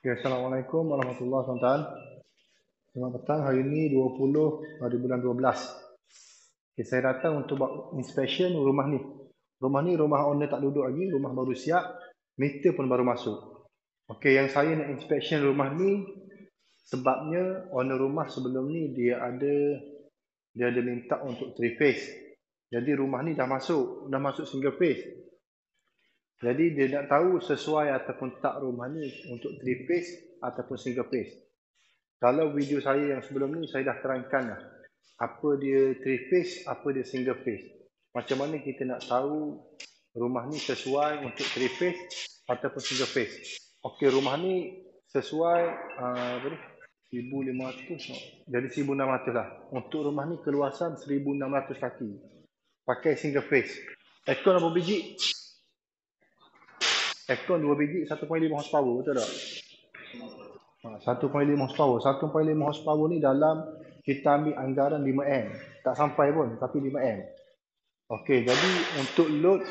Okay, Assalamualaikum warahmatullahi wabarakatuh. Selamat petang, hari ini 20 hari bulan 12. Okay, saya datang untuk buat inspection rumah ni. Rumah ni rumah owner tak duduk lagi, rumah baru siap, meter pun baru masuk. Okay, yang saya nak inspection rumah ni sebabnya owner rumah sebelum ni dia ada minta untuk 3 phase. Jadi rumah ni dah masuk single phase. Jadi dia nak tahu sesuai ataupun tak rumah ni untuk 3 phase ataupun single phase. Kalau video saya yang sebelum ni saya dah terangkan lah. Apa dia 3 phase, apa dia single phase. Macam mana kita nak tahu rumah ni sesuai untuk 3 phase ataupun single phase. Okey, rumah ni sesuai 1500, jadi 1600 lah. Untuk rumah ni keluasan 1600 kaki. Pakai single phase. Aircon berapa biji? Aircon 2 biji 1.5 horsepower, betul tak? 1.5 horsepower. 1.5 horsepower ni dalam kita ambil anggaran 5M. Tak sampai pun, tapi 5M. Okey, jadi untuk load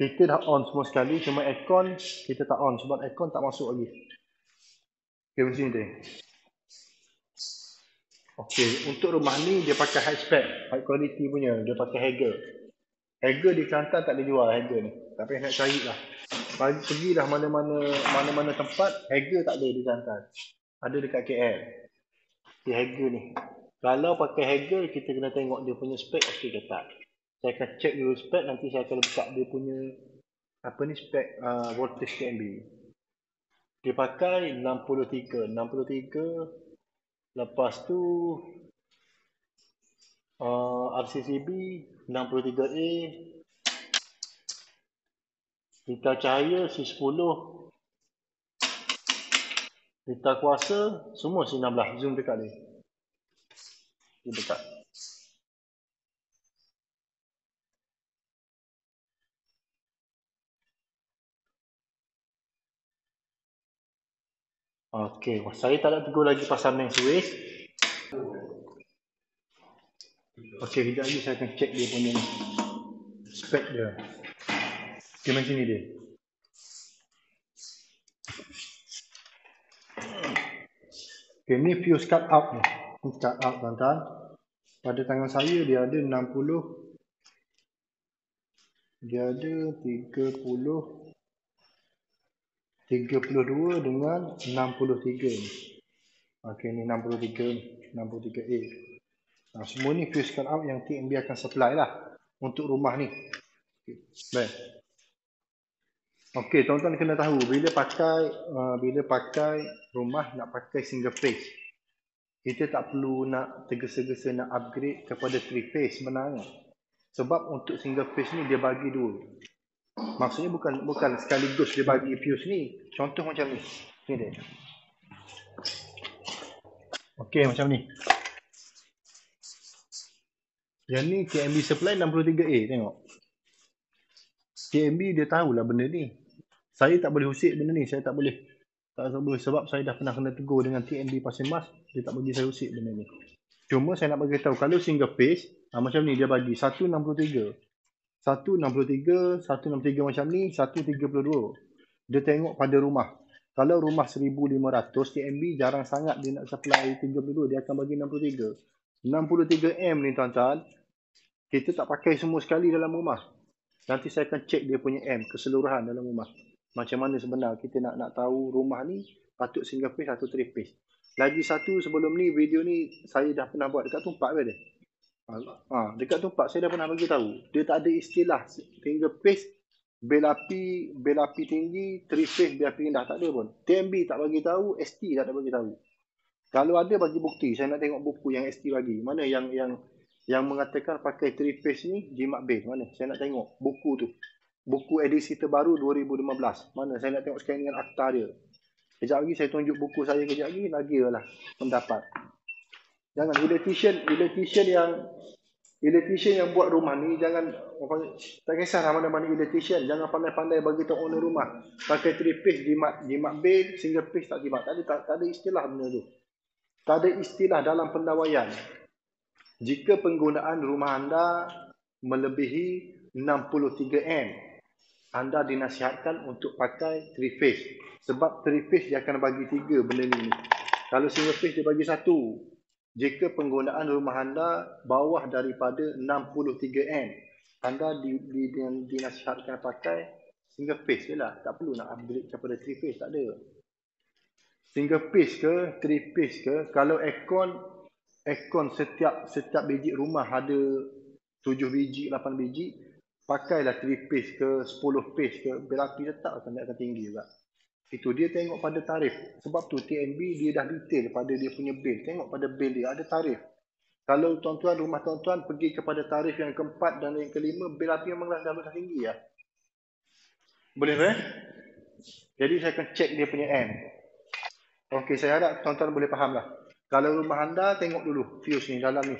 kita dah on semua sekali, cuma aircon kita tak on sebab aircon tak masuk lagi. Okey, macam ni dia. Okey, untuk rumah ni dia pakai high spec, high quality punya. Dia pakai Hagger. Hagger di Kelantan tak ada jual Hagger ni. Tak payah nak cari lah. Pergilah mana-mana tempat, Hagger tak ada di Kelantan. Ada dekat KL. Di Hagger ni. Kalau pakai Hagger, kita kena tengok dia punya spek okey ke tak. Saya akan check dulu spek, nanti saya akan buka dia punya spek voltage TMB. Dia pakai 63. Lepas tu RCCB 63A. Pita cahaya C10. Pita kuasa semua C16. Zoom dekat dia. Dia dekat. Okey, saya tak nak tegur lagi pasal main switch. Okey, kejap lagi saya akan check dia punya spek dia. Okey, macam ni dia. Okey, ni fuse cut out ni. Ni cut out tuan-tuan. Pada tangan saya dia ada 60. Dia ada 32 dengan 63 ni. Okey, ni 63A. Semua ni fuse cut out yang TMB akan supply lah untuk rumah ni. Okay. Baik. Okey, tuan-tuan kena tahu bila pakai rumah nak pakai single phase. Kita tak perlu nak tergesa-gesa nak upgrade kepada 3 phase sebenarnya. Sebab untuk single phase ni dia bagi dua. Maksudnya bukan sekaligus dia bagi fuse ni. Contoh macam ni. Ni dia. Okey, macam ni. Yang ni TMB supply 63A, tengok. TMB dia tahulah benda ni. Saya tak boleh usik benda ni, saya tak boleh. Sebab saya dah pernah kena tegur dengan TMB Pasir Mas, dia tak bagi saya usik benda ni. Cuma saya nak bagi tahu kalau single phase, macam ni dia bagi 163. 163 macam ni, 132. Dia tengok pada rumah. Kalau rumah 1500 TMB jarang sangat dia nak supply 32, dia akan bagi 63. 63M ni tuan-tuan, kita tak pakai semua sekali dalam rumah. Nanti saya akan check dia punya M keseluruhan dalam rumah. Macam mana sebenar kita nak tahu rumah ni patut single phase atau 3 phase. Lagi satu sebelum ni video ni saya dah pernah buat dekat Tumpak ke dia? Dekat Tumpak saya dah pernah bagi tahu. Dia tak ada istilah single phase, bel api tinggi, 3 phase bel api rendah, tak ada pun. TMB tak bagi tahu, ST tak ada bagi tahu. Kalau ada bagi bukti, saya nak tengok buku yang ST bagi. Mana yang mengatakan pakai 3 phase ni jimat base, mana? Saya nak tengok buku tu. Buku edisi terbaru 2015. Mana? Saya nak tengok sekali dengan akta dia. Kejap lagi saya tunjuk buku saya kejap lagi lah pendapat. Jangan electrician yang buat rumah ni jangan tak kisahlah mana-mana electrician, jangan pandai-pandai bagi tahu owner rumah pakai 3 phase jimat base, single phase tak jimat. Tak ada istilah benda tu. Tak ada istilah dalam pendawaian. Jika penggunaan rumah anda melebihi 63M, anda dinasihatkan untuk pakai 3 phase. Sebab 3 phase dia akan bagi 3 benda ni. Kalau single phase dia bagi 1. Jika penggunaan rumah anda bawah daripada 63 am, anda dinasihatkan pakai single phase je lah. Tak perlu nak upgrade kepada 3 phase, tak ada. Single phase ke, 3 phase ke, kalau aircon setiap biji rumah ada 7 biji, 8 biji, pakailah 3 phase ke, 10 phase ke, bil api tetap akan tinggi juga. Itu dia tengok pada tarif. Sebab tu TNB dia dah detail pada dia punya bil. Tengok pada bil dia ada tarif. Kalau tuan-tuan, rumah tuan-tuan pergi kepada tarif yang keempat dan yang kelima, bil api memang dah tinggi ya. Boleh kan? Jadi saya akan cek dia punya M. Okey, saya harap tuan-tuan boleh faham lah. Kalau rumah anda, tengok dulu fuse ni dalam ni.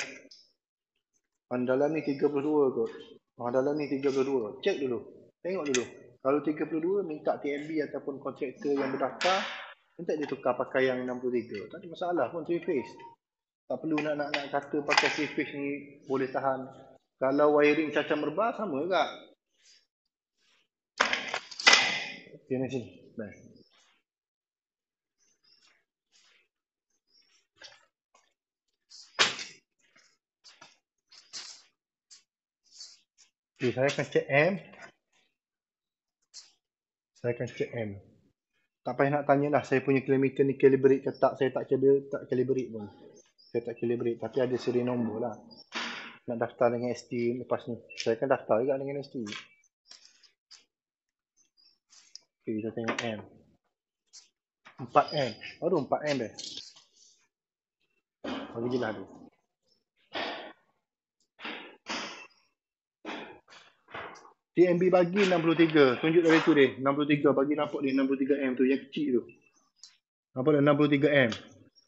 Dalam ni 32 kot. Dalam ni 32. Cek dulu. Tengok dulu. Kalau 32, minta TNB ataupun kontraktor yang berdaftar, minta dia tukar pakai yang 63. Tak ada masalah pun 3 phase. Tak perlu nak kata pakai 3 phase ni boleh tahan. Kalau wiring cacar merbah, sama juga. Okey, ni sini. Baik. Okay, saya akan cek M. Saya akan cek M. Tak payah nak tanya lah, saya punya kilometer ni calibrate ke tak. Saya tak calibrate pun. Saya tak calibrate, tapi ada seri nombor lah. Nak daftar dengan ST lepas ni. Saya akan daftar juga dengan ST. Okay, kita tengok M. 4M. Baru 4M dah. Bagi je lah tu. TNB bagi 63. Tunjuk dari tu dia. 63. Bagi nampak dia 63M tu. Yang kecil tu. Nampak dah 63M.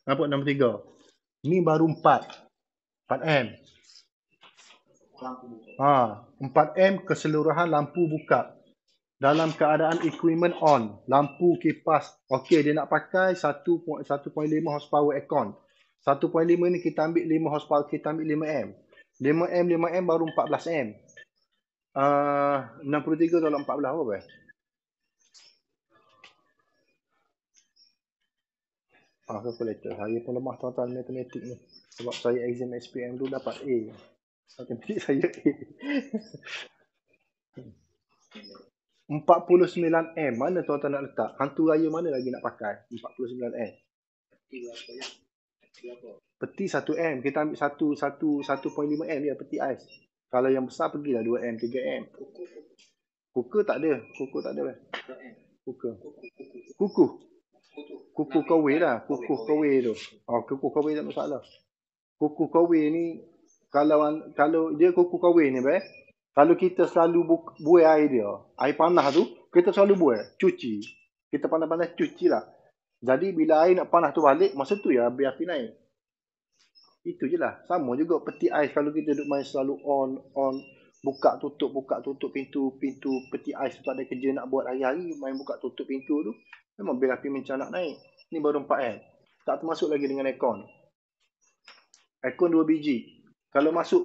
Nampak 63. Ni baru 4. 4M. 4M keseluruhan lampu buka. Dalam keadaan equipment on. Lampu kipas. Okey, dia nak pakai 1.5 horsepower aircon. 1.5 ni kita ambil 5 horsepower. Kita ambil 5M. 5M baru 14M. 63 tolong 14 apa? Calculator. Saya pun lemah tuan-tuan matematik ni. Sebab saya exam SPM tu dapat A. Matematik saya A. 49M. Mana tuan-tuan nak letak? Hantu raya mana lagi nak pakai? 49M. Peti 1M. Kita ambil 1.5M ya peti ais. Kalau yang besar pergilah 2M, 3M. Kuku tak ada. Kuku tak ada. Kuku kowe lah. Kuku kowe tu. Kuku kowe tak masalah. Kuku kowe ni kalau dia kuku kowe ni kalau kita selalu buai air dia, air panas tu, kita selalu buai, cuci. Kita pandai-pandai cuci lah. Jadi bila air nak panas tu balik, masa tu ya biar api naik. Itu je lah. Sama juga peti ais kalau kita duduk main selalu on, buka tutup pintu peti ais tu ada kerja nak buat hari-hari, main buka tutup pintu tu, memang biar api mencanak naik. Ni baru 4M. Tak termasuk lagi dengan aircon. Aircon 2 biji. Kalau masuk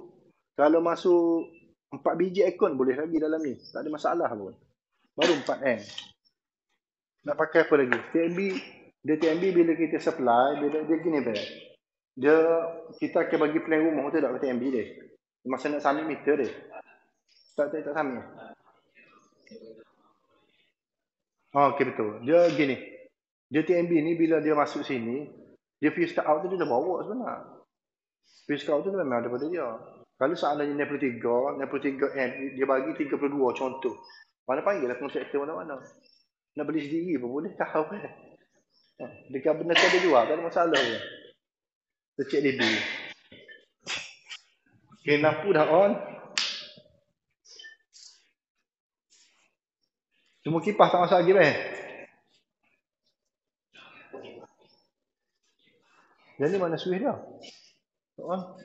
4 biji aircon boleh lagi dalam ni. Tak ada masalah pun. Baru 4M. Nak pakai apa lagi? TNB bila kita supply, dia gini kita akan bagi plan rumah tu tak TNB dia. Masa nak submit meter dia. Tak submit. Okey betul. Dia gini. Dia TNB ni bila dia masuk sini, dia fuse cut out tu dia dah bawa sebenarnya. Fuse cut out tu memang ada pada dia. Kalau seandainya 63M, dia bagi 32 contoh. Mana panggil lah kontraktor mana-mana. Nak beli sendiri pun boleh tahu kan. Dekat benda tu ada jual, tak ada masalah pun. Kita cek DB. Okay, lampu dah on. Cuma kipas tak masuk lagi Jadi mana switch dia? On.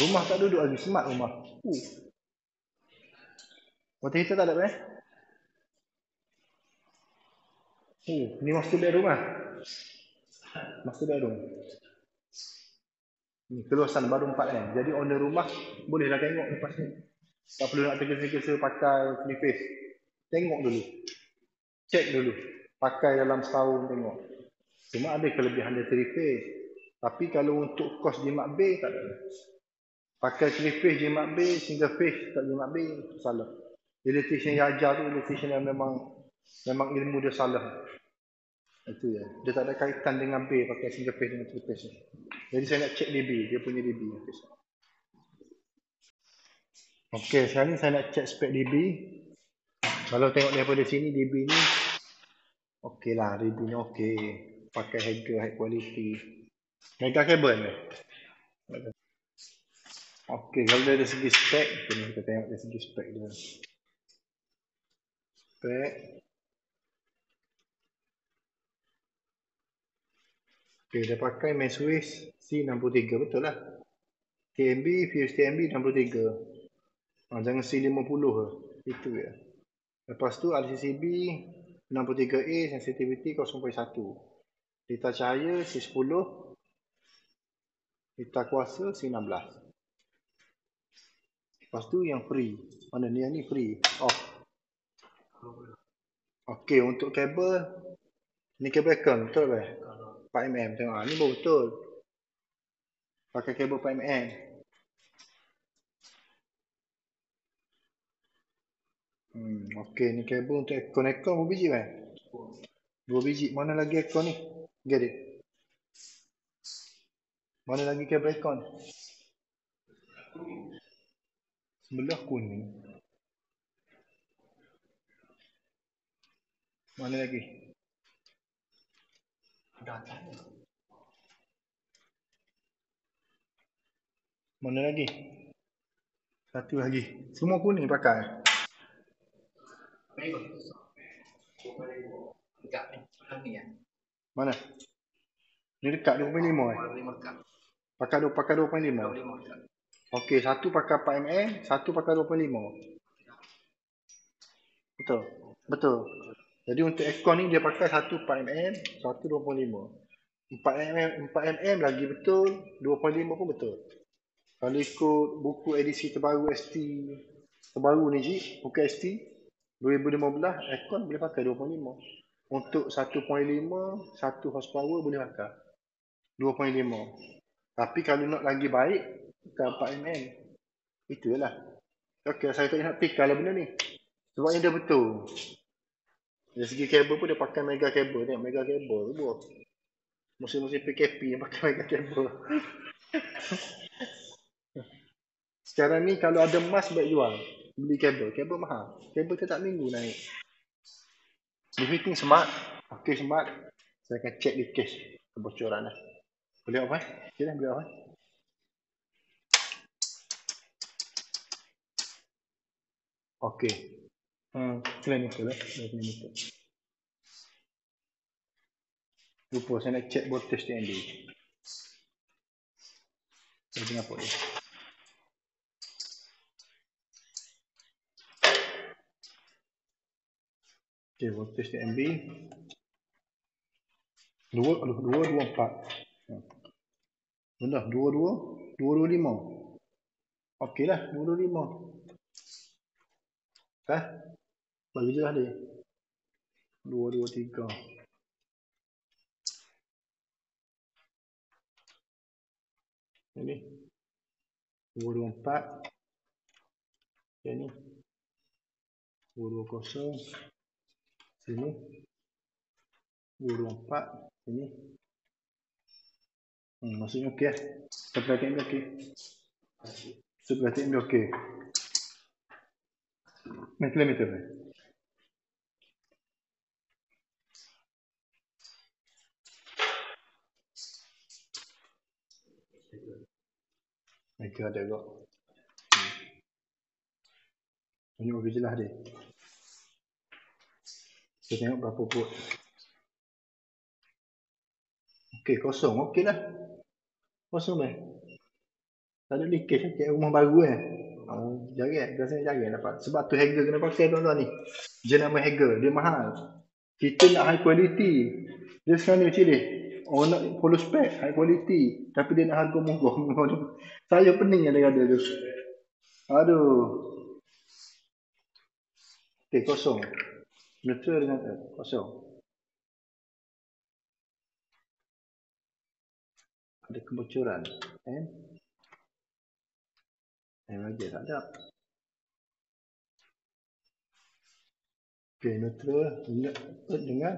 Rumah tak duduk lagi, smart rumah. Water heater tak ada ni master bedroom lah. Master bedroom. Ni keluasan baru 4M. Jadi owner rumah bolehlah tengok lepas ni. Tak perlu nak tergesa-gesa pakai telefon. Tengok dulu. Cek dulu. Pakai dalam setahun tengok. Cuma ada kelebihan dia telefon. Tapi kalau untuk kos jimat B tak ada. Pakai telefon jimat B, single face tak jimat B, salah. Electrician yang ajar tu electrician yang memang ilmu dia salah. Itu ya. Dia tak ada kaitan dengan B pakai single face dengan triple face. Jadi saya nak cek DB, dia punya DB. Okey, sekarang ni saya nak cek spek DB. Kalau tengok daripada sini DB ni okey lah, DB ni okey. Pakai Hager high quality. Mega kabel ni. Okey, kalau dari segi spek, kita tengok dari segi spek dia. Spek. Okey, dia pakai main switch C63, betul lah. TMB, fuse TMB 63. Jangan C50 ke. Itu ya. Lepas tu RCCB 63A, sensitivity 0.1. Pita cahaya C10. Pita kuasa C16. Lepas tu yang free. Mana ni? Yang ni free. Off. Okey, untuk kabel. Ni kabel Econ, betul ke? 4mm. Tengok. Ni baru betul. Pakai kabel 4mm. Okey, ni kabel untuk Econ. Econ berapa biji kan? 2 biji. Mana lagi Econ ni? Get it. Mana lagi kabel Econ? Sebelah kuning. Mana lagi? Mana lagi? Satu lagi. Semua kuning pakai. Mana? Ni dekat 2.5 eh? Pakai 2.5. Okey, satu pakai 4mm, satu pakai 2.5. Betul. Betul. Jadi untuk Econ ni dia pakai satu 4mm, satu 2.5. 4mm lagi betul, 2.5 pun betul. Kalau ikut buku edisi terbaru ST terbaru ni Ji, buku ST 2015, Econ boleh pakai 2.5. Untuk 1.5, 1 horsepower boleh pakai 2.5. Tapi kalau nak lagi baik, pakai 4mm. Itulah. Okey, saya tak nak tikar lah benda ni. Sebabnya dia betul. Dari segi kabel pun dia pakai mega kabel. Tengok mega kabel tu buah. Musim-musim PKP yang pakai mega kabel. Sekarang ni kalau ada emas baik jual. Beli kabel. Kabel mahal. Kabel tiap minggu naik. Di fitting smart. Okey smart. Saya akan cek di case kebocoran dah. Boleh apa? Okey dah, boleh apa? Okey. Kilometer lah. Kilometer. Lupa saya nak cek voltage TND. Saya tengok apa dia. Okey, voltage TNB 224. Benar, 225. Okey lah, 225. Bagi je lah dia. 223. Ini 224. Ini 220. Sini 224. Sini. Maksudnya okey lah. Supply time dia okey. Supply time dia okey. Kilometer ni. Mereka ada kok. Ini bagi je lah dia. Kita tengok berapa port. Okey, kosong. Okey lah. Kosong eh. Tak ada leakage. Kayak rumah baru eh. Jarang. Rasanya jarang dapat. Sebab tu Hager kena pakai tuan-tuan ni. Dia nama Hager. Dia mahal. Kita nak high quality. Dia sekarang ni macam ni. Orang nak follow spec, high quality. Tapi dia nak harga murah. Saya pening yang dia ada tu. Aduh. Okay, kosong. Neutral dengan kosong. Ada kebocoran. Aja tak ada. Okay, neutral dengan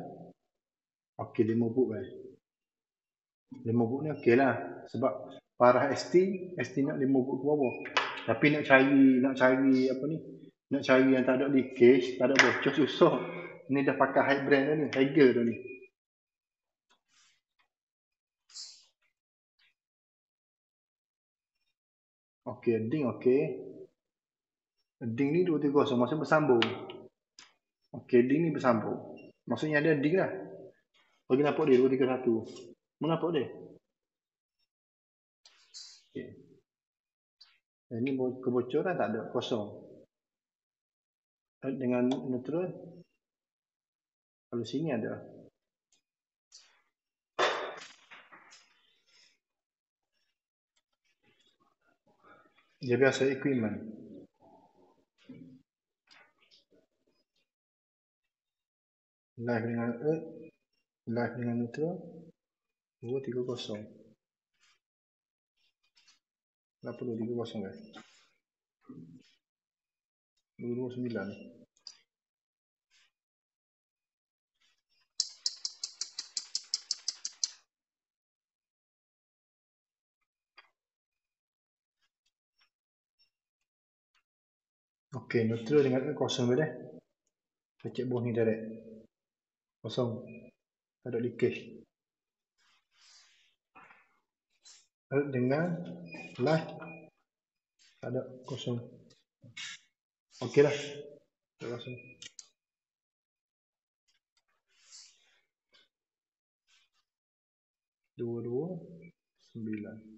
okay, 5 book kan. 5 book ni okey lah. Sebab parah ST nak 5 book ke bawah. Tapi nak cari apa ni? Nak cari yang tak ada leakage, tak ada bocor susah. Ni dah pakai high brand dah ni, Tiger dah ni. Okey, ding okey. Ding ni 230 maksudnya bersambung. Okey, ding ni bersambung. Maksudnya ada ding lah. Bagi nampak dia 231. Mana nampak dia? Okey. Ini kebocoran tak ada, kosong. Dengan neutral. Kalau sini ada. Dia biasa equipment. Live dengan Earth. Live dengan neutral. 230. Kenapa 230 guys? 229. Okey, neutral dengan kosong boleh. Kita cek bawah ni direct. Kosong. Tak ada leakage. Dengan live. Tak ada, kosong. Okey lah. Tak kosong. Dua 9.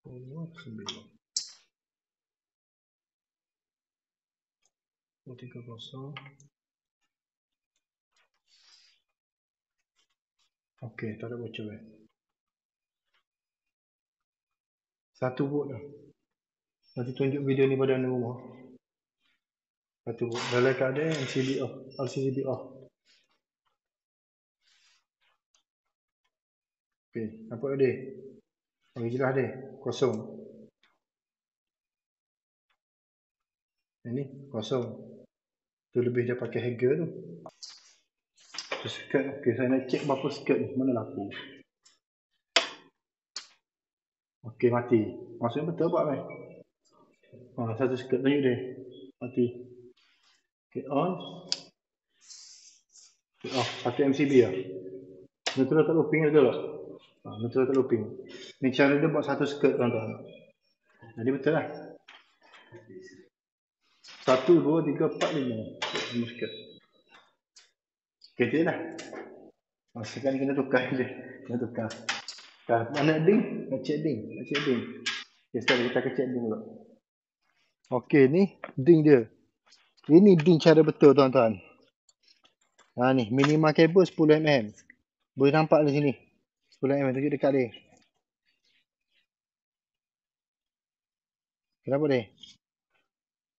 Oh, 9. 230. Okey, tak ada bocor Satu boot dah. Nanti tunjuk video ni pada anda rumah. Satu boot. Dalam keadaan MCB off. LCB off. Okey, nampak dia? Bagi jelas dia. Kosong. Ini kosong. Tu lebih dia pakai hanger tu. Tu skirt. Okey, saya nak cek berapa skirt ni. Mana laku? Okey, mati. Maksudnya betul buat kan? Satu skirt tunjuk dia. Mati. Okey, on. Okay, off. Pakai MCB lah. Neutral tak looping betul tak? Neutral tak looping. Ni cara dia buat satu skirt tuan-tuan. Jadi betul lah. 1, 2, 3, 4, 5. 5 skirt. Okay, tu lah. Sekarang ni kena tukar je. Kena tukar. Mana ding? Nak cek ding. Okay, sekarang kita akan cek ding dulu. Okay, ni ding dia. Ini ding cara betul tuan-tuan. Ni minima kabel 10mm. Boleh nampak di sini. 10mm tunjuk dekat dia. Kenapa dia?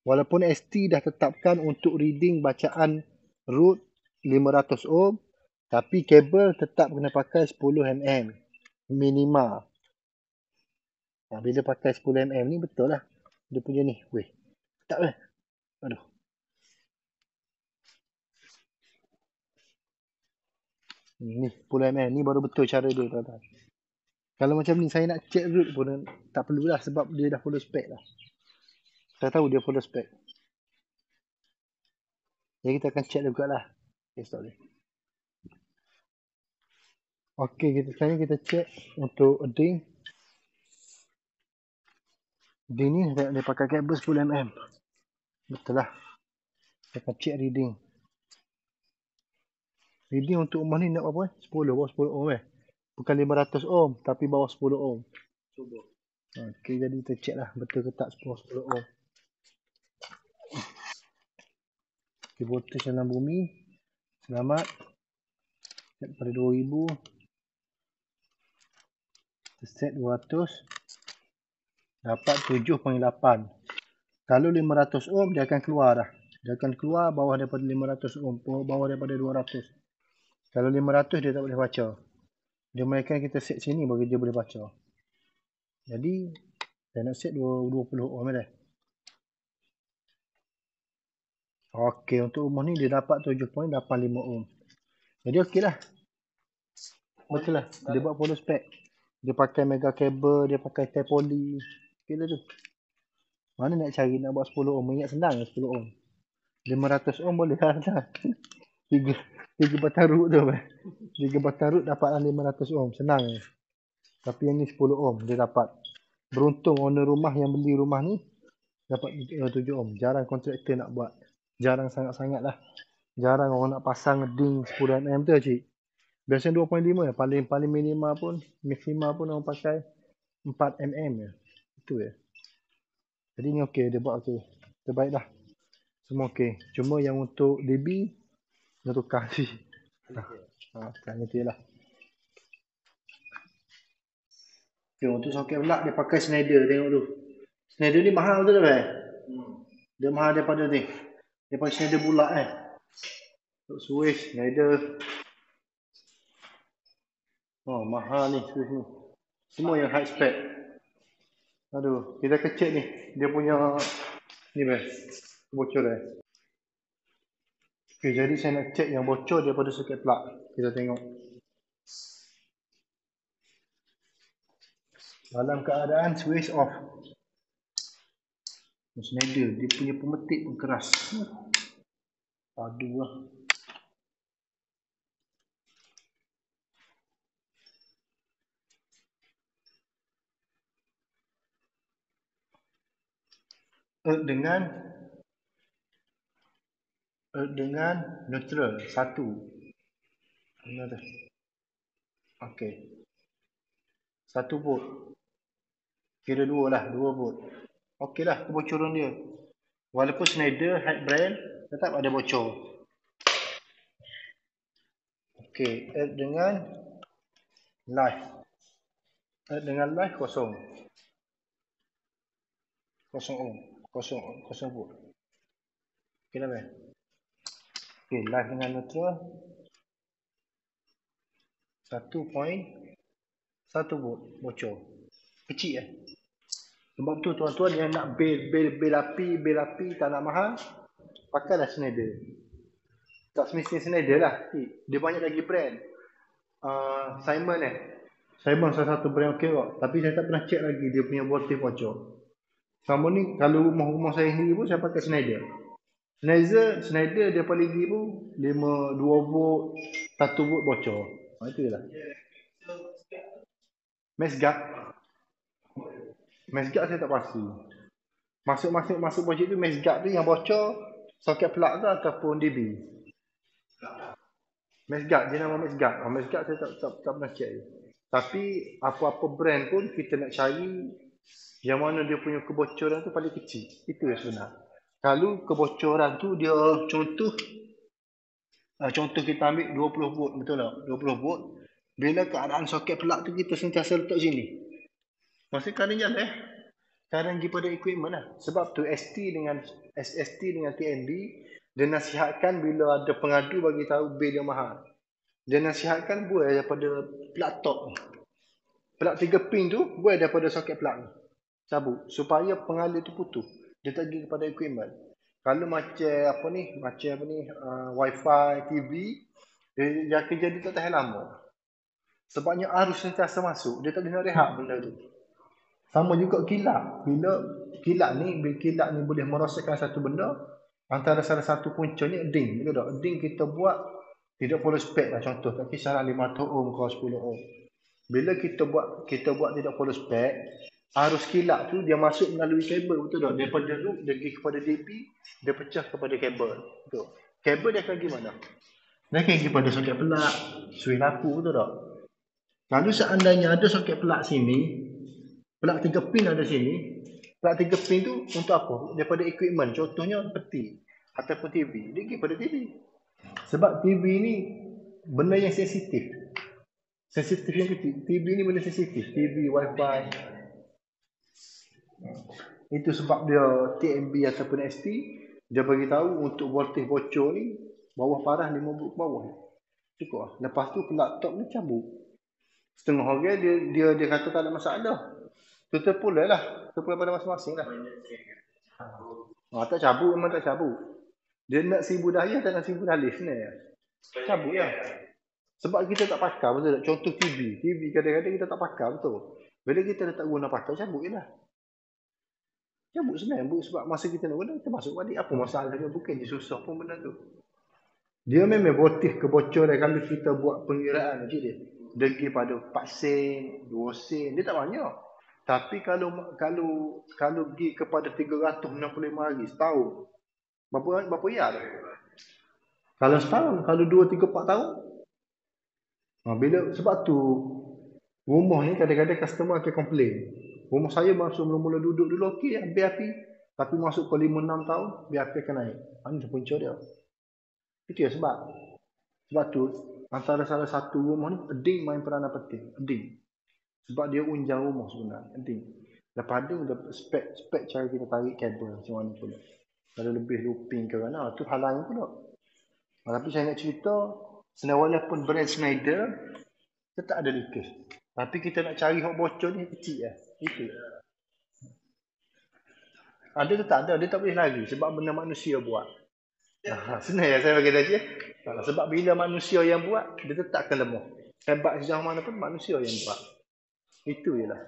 Walaupun ST dah tetapkan untuk reading bacaan root 500 ohm, tapi kabel tetap kena pakai 10mm minima. Bila pakai 10mm ni betul lah. Dia punya ni. Weh. Tak lah. Aduh. Ni 10mm ni baru betul cara dia tuan-tuan. Kalau macam ni saya nak check root pun tak perlulah sebab dia dah follow spec lah. Saya tahu dia follow spec. Jadi kita akan check juga lah. Okay, stop dia. Okay, sekarang kita check untuk ding. Ding ni dia pakai kabel 10mm. Betul lah. Kita akan check reading. Reading untuk rumah ni nak berapa? 10, bawah 10 ohm Bukan 500 ohm, tapi bawah 10 ohm. Cuba. Okay, jadi kita check lah betul ke tak bawah 10 ohm. Diputus dalam bumi. Selamat. Set pada 2000. Set 200. Dapat 7.8. Kalau 500 ohm dia akan keluar dah. Dia akan keluar bawah daripada 500 ohm, bawah daripada 200. Kalau 500 dia tak boleh baca. Dia mainkan kita set sini bagi dia boleh baca. Jadi saya nak set 20 ohm dah. Okey, untuk rumah ni dia dapat 7.85 ohm. Jadi okeylah. Betul lah. Dia buat follow spec. Dia pakai mega cable, dia pakai tie poly. Okeylah tu. Mana nak cari nak buat 10 ohm? Ingat senang 10 ohm. 500 ohm boleh lah. Tiga batang root tu. 3 batang root dapatlah 500 ohm. Senang. Tapi yang ni 10 ohm dia dapat. Beruntung owner rumah yang beli rumah ni dapat 7 ohm. Jarang kontraktor nak buat. Jarang sangat-sangat lah. Jarang orang nak pasang ding 10 mm tu cik. Biasanya 2.5 paling minima pun, maksima pun orang pakai 4 mm je. Itu je. Jadi ni okey, dia buat okey. Terbaik dah. Semua okey. Cuma yang untuk DB dia tukar sih. Sekarang itu je lah. Okay, untuk soket pula dia pakai Schneider, tengok tu. Schneider ni mahal betul tak? Dia mahal daripada ni. Dia pakai Schneider bulat Untuk switch Schneider. Oh, mahal ni switch ni. Semua yang high spec. Aduh, kita kecil ni. Dia punya ni bocor Okay, jadi saya nak check yang bocor daripada soket plug. Kita tengok. Dalam keadaan switch off. Schneider, dia punya pemetik pun keras. Aduh lah. Dengan neutral 1. Mana tu? Okey. 1 volt. Kira 2 lah, 2 volt. Okey lah kebocoran dia. Walaupun Schneider high brand tetap ada bocor. Okey, dengan live. Dengan live kosong. Kosong ohm. Kosong volt. Okey dah kan? Okey, live dengan neutral 1.1 volt bocor. Kecil Sebab tu tuan-tuan yang nak bil api tak nak mahal, pakailah Schneider. Tak semestinya Schneider lah. Dia banyak lagi brand. Simon Simon salah satu brand okey kok. Tapi saya tak pernah check lagi dia punya voltage bocor. Sama ni kalau rumah saya sendiri pun saya pakai Schneider. Schneider dia paling tinggi pun 2 volt, 1 volt bocor. Itu je lah. Mesh guard saya tak pasti. Masuk projek tu mesh guard tu yang bocor soket plug tu ataupun DB. Mesh guard, dia nama mesh guard. Mesh guard saya tak pernah check. Tapi apa-apa brand pun kita nak cari yang mana dia punya kebocoran tu paling kecil. Itu yang sebenar. Kalau kebocoran tu dia contoh kita ambil 20 volt, betul tak? 20 volt. Bila keadaan soket plug tu kita sentiasa letak sini. Maksudnya current jalan current pergi pada equipment lah. Sebab tu ST dengan TNB dia nasihatkan bila ada pengadu bagi tahu bil dia mahal. Dia nasihatkan buat daripada plug top. Plug 3 pin tu buat daripada soket plug. Cabut supaya pengalir tu putus. Dia tak pergi kepada equipment. Kalau macam Wi-Fi, TV, dia akan jadi tak tahan lama. Sebabnya arus sentiasa masuk, dia tak boleh nak rehat benda tu. Sama juga kilat. Bila kilat ni boleh merosakkan satu benda, antara salah satu puncanya ding. Betul tak? Ding kita buat tidak follow spec lah contoh. Tapi salah 500 ohm ke 10 ohm. Bila kita buat tidak follow spec, arus kilat tu dia masuk melalui kabel. Betul tak? Daripada root dia pergi kepada DP, dia pecah kepada kabel. Betul. Kabel dia akan pergi mana? Dia akan pergi pada soket pelak, switch lampu. Betul tak? Kalau seandainya ada soket pelak sini, plug 3 pin ada sini. Plug 3 pin tu untuk apa? Daripada equipment. Contohnya peti. ataupun TV, dia pergi pada TV. Sebab TV ni benda yang sensitif. Sensitif yang kecil. TV ni benda sensitif. TV, Wi-Fi. Itu sebab dia TMB ataupun ST, dia bagi tahu untuk voltage bocor ni bawah parah 5 volt ke bawah. Cukup lah. Lepas tu laptop ni cabut. Setengah orang dia kata tak ada masalah. Tu terpulang lah. Terpulang pada masing-masing lah. Tak cabut, memang tak cabut. Dia nak 1000 daya tak nak 1000 dalih sebenarnya. Cabut lah. Sebab kita tak pakai, betul tak? Contoh TV. TV kadang-kadang kita tak pakai, betul. Bila kita dah tak guna pakai, cabut je lah. Cabut sebenarnya. Sebab masa kita nak guna, kita masuk balik. Apa masalah dia? Bukan dia susah pun benda tu. Dia memang voltage kebocoran kalau kita buat pengiraan macam dia. Degi pada 4 sen, 2 sen, dia tak banyak. Tapi kalau pergi kepada 365 hari setahun, berapa ya? Kalau setahun, kalau 2, 3, 4 tahun. Sebab tu rumah ni kadang-kadang customer akan komplain. Rumah saya masuk mula-mula duduk dulu okey, biar api. Tapi masuk ke 5, 6 tahun, biar api akan naik. Ini punca dia. Itu ya sebab tu antara salah satu rumah ni eding main peranan penting. Eding. Sebab dia unjang rumah sebenarnya. Eding. Lepas eding ada spek cara kita tarik kabel macam mana pula. Kalau lebih looping ke mana, tu hal lain pula. Tapi saya nak cerita, walaupun brand Schneider tetap ada leakage. Tapi kita nak cari hok bocor ni kecil lah. Itu. Ada tetap ada, dia tak boleh lari sebab benda manusia buat. Sebenarnya saya bagi dia. Sebab bila manusia yang buat, dia tetap akan lemah. Hebat sejauh mana pun manusia yang buat. Itu je lah.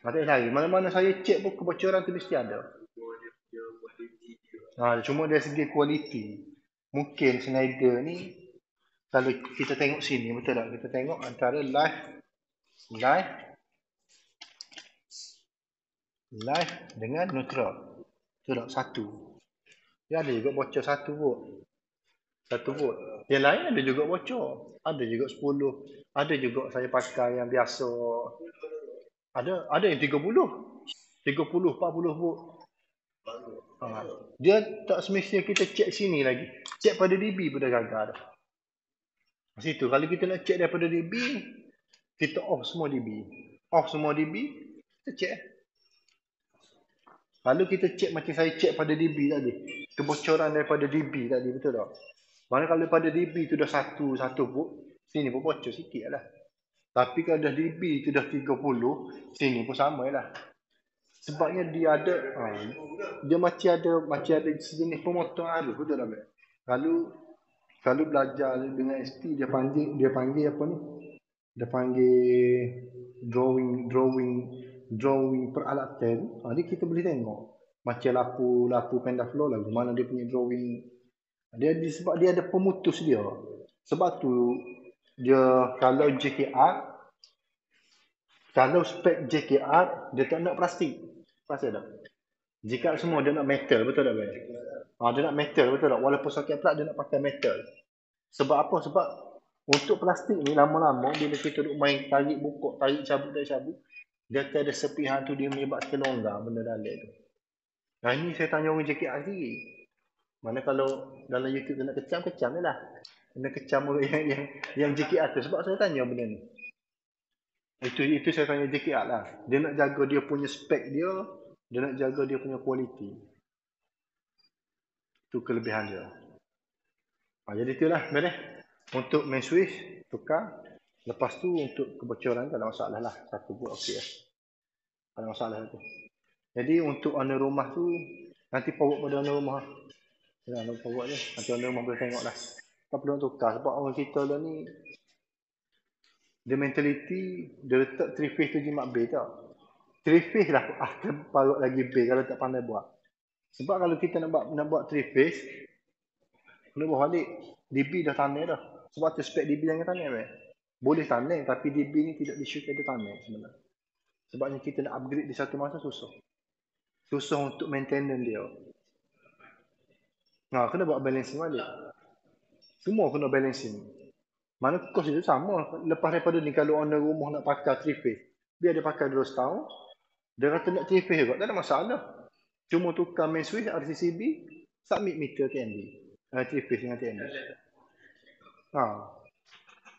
Tak lari. Mana-mana saya cek pun kebocoran tu mesti ada. Cuma dari segi kualiti. Mungkin Schneider ni, kalau kita tengok sini, betul tak? Kita tengok antara live dengan neutral. Betul tak? Satu. Dia ada juga bocor 1 volt. 1 volt. Yang lain ada juga bocor. Ada juga 10. Ada juga saya pakai yang biasa. Ada yang 30. 30, 40 volt. Dia tak semestinya kita cek sini lagi. Cek pada DB pun dah gagal dah. Situ. Kalau kita nak cek daripada DB, kita off semua DB. Off semua DB, kita cek. Lalu kita cek macam saya cek pada DB tadi. Kebocoran daripada DB tadi, betul tak? Mana kalau pada DB tu dah 1 volt, sini pun bocor sikit lah. Tapi kalau dah DB tu dah 30, sini pun sama lah. Sebabnya dia ada, dia macam ada sejenis pemotong arus, betul tak? Kalau belajar dengan ST, dia panggil apa ni? Dia panggil drawing peralatan. Ni kita boleh tengok macam lapu pendaflow lagu mana dia punya drawing. Sebab dia ada pemutus dia. Sebab tu dia kalau spek JKR dia tak nak plastik. Pasti tak? Jika semua dia nak metal, betul tak? Dia nak metal, betul tak? Walaupun soket plat dia nak pakai metal. Sebab apa? Sebab untuk plastik ni lama-lama bila kita duk main tarik bukuk, tarik cabut, dia akan ada sepihan tu dia menyebabkan longgar benda dalam tu. Ini saya tanya orang JKR sendiri. Mana kalau dalam YouTube dia nak kecam je lah. Kena kecam yang JKR tu. Sebab saya tanya benda ni. Itu saya tanya JKR lah. Dia nak jaga dia punya spek dia. Dia nak jaga dia punya kualiti. Itu kelebihan dia. Jadi itulah. Untuk main switch, tukar. Lepas tu untuk kebocoran tak ada masalah lah. 1 volt okey lah. Tak ada masalah tu. Jadi untuk owner rumah tu, nanti forward pada owner rumah. Forward je. Nanti owner rumah boleh tengok lah. Tak perlu nak tukar. Sebab orang kita lah ni, dia mentaliti, dia letak 3 phase tu jimat bay tak? 3 phase lah parut lagi bay kalau tak pandai buat. Sebab kalau kita nak buat 3 phase, kena buat balik. DB dah tanah dah. Sebab tu spek DB jangan tanah. Boleh tanah, tapi DB ni tidak disukai dia tanah sebenarnya. Sebabnya kita nak upgrade di satu masa susah. Susah untuk maintenance dia. Kena buat balancing balik. Semua kena balancing. Mana kos itu sama. Lepas daripada ni kalau owner rumah nak pakai 3 phase, biar dia pakai dulu setahun. Dia kata nak 3 phase juga, tak ada masalah. Cuma tukar main switch RCCB, submit meter TNB. Triphase dengan TNB. Ha.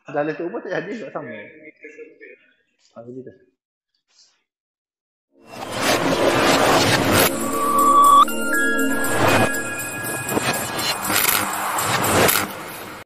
Dah letak ubah tak jadi tak sama. Ha, begitu.